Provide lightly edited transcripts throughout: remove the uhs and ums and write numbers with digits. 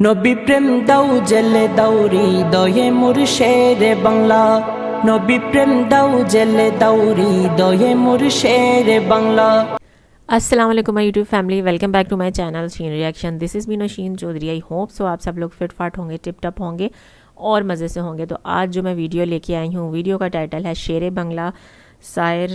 নবী প্রেম দাও জেলে দাও হৃদয়ে মুর্শেরে বাংলা। নবী প্রেম দাও জেলে দাও হৃদয়ে মুর্শেরে বাংলা। अस्सलाम वालेकुम my YouTube family, welcome back to my channel Sheen reaction. This is me Naushin Chowdhury. I hope so आप सब लोग फिट फाट होंगे, टिप टप होंगे और मज़े से होंगे। तो आज जो मैं वीडियो लेके आई हूँ, वीडियो का टाइटल है शेर बांग्ला शायर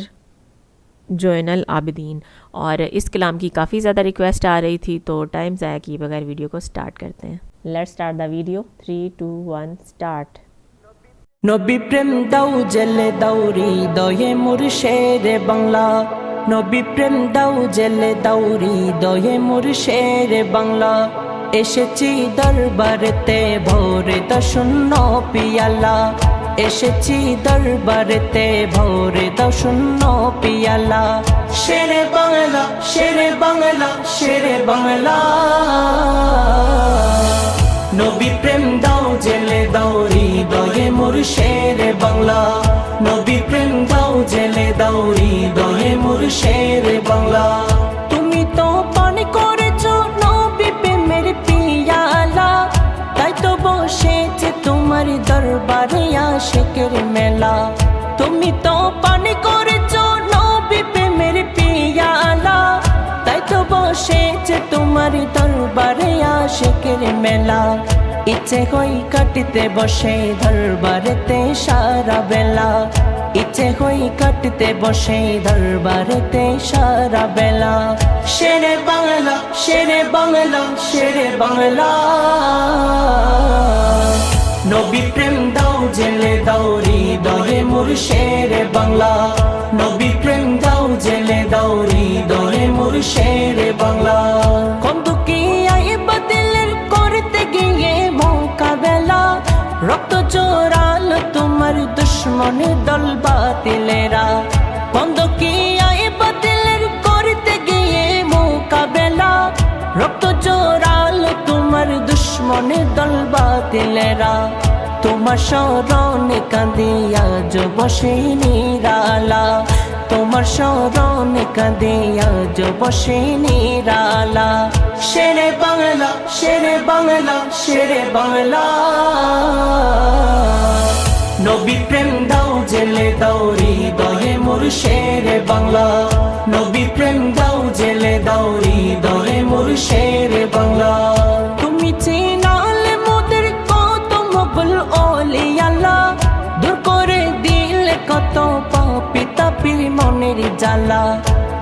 जोइनल आबिदीन। और इस कलाम की काफ़ी ज़्यादा रिक्वेस्ट आ रही थी, तो टाइम ज़ाया किए बगैर वीडियो को स्टार्ट करते हैं। Let's start the video. 3 2 1 start. নবী প্রেম দাও জেলে দাও হৃদয়ে মুর্শেরে বাংলা। নবী প্রেম দাও জেলে দাও হৃদয়ে মুর্শেরে বাংলা। এসেছি দরবারেতে ভোরে শূন্য পিয়ালা। এসেছি দরবারেতে ভোরে শূন্য পিয়ালা। শেরে বাংলা শেরে বাংলা শেরে বাংলা। নবী প্রেম দাও জেলে দাও হৃদয়ে মুর্শেরে বাংলা। নবী প্রেম দাও জেলে দাও হৃদয়ে মুর্শেরে বাংলা। তুমি তো পান করেছো নবী প্রেমের পিয়ালা, তাই তো বসেছে তোমার দরবারে আশিকের মেলা। তুমি তো পান করেছো নবী প্রেমের পিয়ালা, তাই তো বসেছে তোমার দরবারে আশিকের মেলা। ইচ্ছে হই কাটতে বসে দরবারেতে সারা বেলা। ইচ্ছে হই কাটতে বসে দরবারেতে সারা বেলা। শেরে বাংলা শেরে বাংলা শেরে বাংলা। নবী প্রেম দাও জেলে দাও হৃদয়ে মুর্শেরে বাংলা। নবী প্রেম দাও জেলে দাও হৃদয়ে মুর্শেরে বাংলা। কন্দুকিয়ায় বাতিলের করতে গিয়ে মোকাবেলা, রক্ত জোরালো তোমার দুশ্মনের দল বাতিলেরা। কন্দুকিয়ায় বাতিলের করতে গিয়ে মোকাবেলা, রক্ত জোরালো তোমার দুশ্মনের দল বাতিলেরা। তোমার শরণে কাঁদিয়া যো বসে নিরালা। তোমার শরণে কাঁদিয়া যো বসে নিরালা। শেরে বাংলা শেরে বাংলা শেরে বাংলা। নবী প্রেম দাও জেলে দাও হৃদয়ে মুর্শেরে বাংলা। নবী প্রেম দাও জেলে দাও হৃদয়ে মুর্শেরে বাংলা। তুমি চিনালে মোদের কত মকবুল ওলিয়াল্লাহ, দূর করে দিলে কত পাপী তাপির মনের জ্বালা।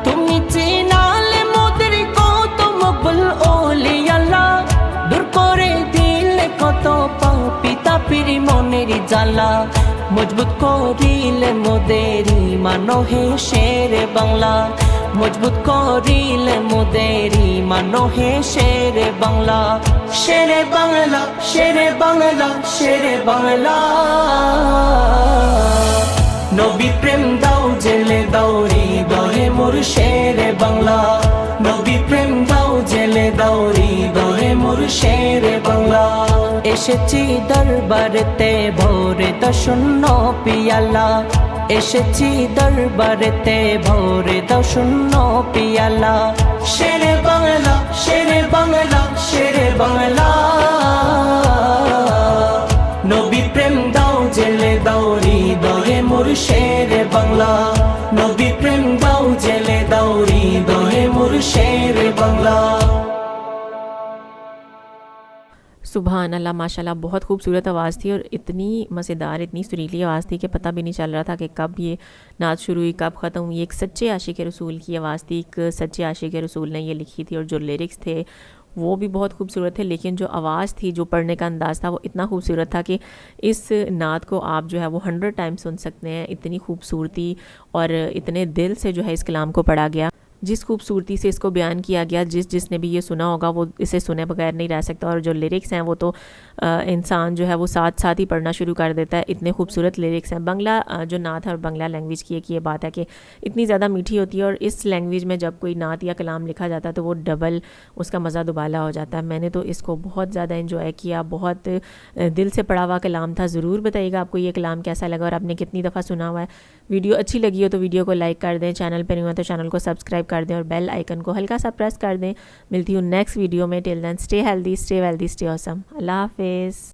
তুমি চিনালে মোদের কত মকবুল ওলিয়াল্লাহ, দূর করে দিলে কত পাপী তাপির মনের জ্বালা। মজবুত করিলে মোদের ঈমান হে শেরে বাংলা। মজবুত করিলে মোদের ঈমান হে শেরে বাংলা। শেরে বাংলা শেরে বাংলা শেরে বাংলা। নবী প্রেম দাও জেলে দাও হৃদয়ে মুর্শেরে বাংলা। নবী প্রেম দাও জেলে দাও হৃদয়ে মুর্শেরে বাংলা। এসেছি দরবারেতে ভোরে শূন্য পিয়ালা। এসেছি দরবারেতে ভোরে শূন্য পিয়ালা। শেরে বাংলা শেরে বাংলা শেরে বাংলা। নবী প্রেম দাও জেলে দাও হৃদয়ে মুর্শেরে বাংলা। নবী প্রেম দাও জেলে দাও হৃদয়ে মুর্শেরে বাংলা। सुबहान अल्लाह, माशाल्लाह, बहुत खूबसूरत आवाज़ थी और इतनी मज़ेदार, इतनी सुरीली आवाज़ थी कि पता भी नहीं चल रहा था कि कब ये नात शुरू हुई, कब ख़त्म हुई। एक सच्चे आशिक रसूल की आवाज़ थी, एक सच्चे आशिक रसूल ने ये लिखी थी और जो लिरिक्स थे वो भी बहुत खूबसूरत थे, लेकिन जो आवाज़ थी, जो पढ़ने का अंदाज़ था, वो इतना खूबसूरत था कि इस नात को आप जो है वो 100 टाइम सुन सकते हैं। इतनी खूबसूरती और इतने दिल से जो है इस कलाम को पढ़ा गया। जिस खूबसूरती से इसको बयान किया गया, जिसने भी ये सुना होगा वो इसे सुने बगैर नहीं रह सकता। और जो लिरिक्स हैं वो तो इंसान जो है वो साथ साथ ही पढ़ना शुरू कर देता है, इतने खूबसूरत लिरिक्स हैं। बंगला जो नात है और बंगला लैंग्वेज की एक ये बात है कि इतनी ज़्यादा मीठी होती है, और इस लैंग्वेज में जब कोई नात या कलाम लिखा जाता है तो वो डबल उसका मज़ा दुबाला हो जाता है। मैंने तो इसको बहुत ज़्यादा इंजॉय किया, बहुत दिल से पढ़ा हुआ कलाम था। ज़रूर बताइएगा आपको ये कलाम कैसा लगा और आपने कितनी दफ़ा सुना हुआ है। वीडियो अच्छी लगी हो तो वीडियो को लाइक कर दें, चैनल पर नहीं हुआ तो चैनल को सब्सक्राइब कर दें और बेल आइकन को हल्का सा प्रेस कर दें। मिलती हूँ नेक्स्ट वीडियो में। Till then stay healthy, stay wealthy, stay awesome. अल्लाह हाफिज़।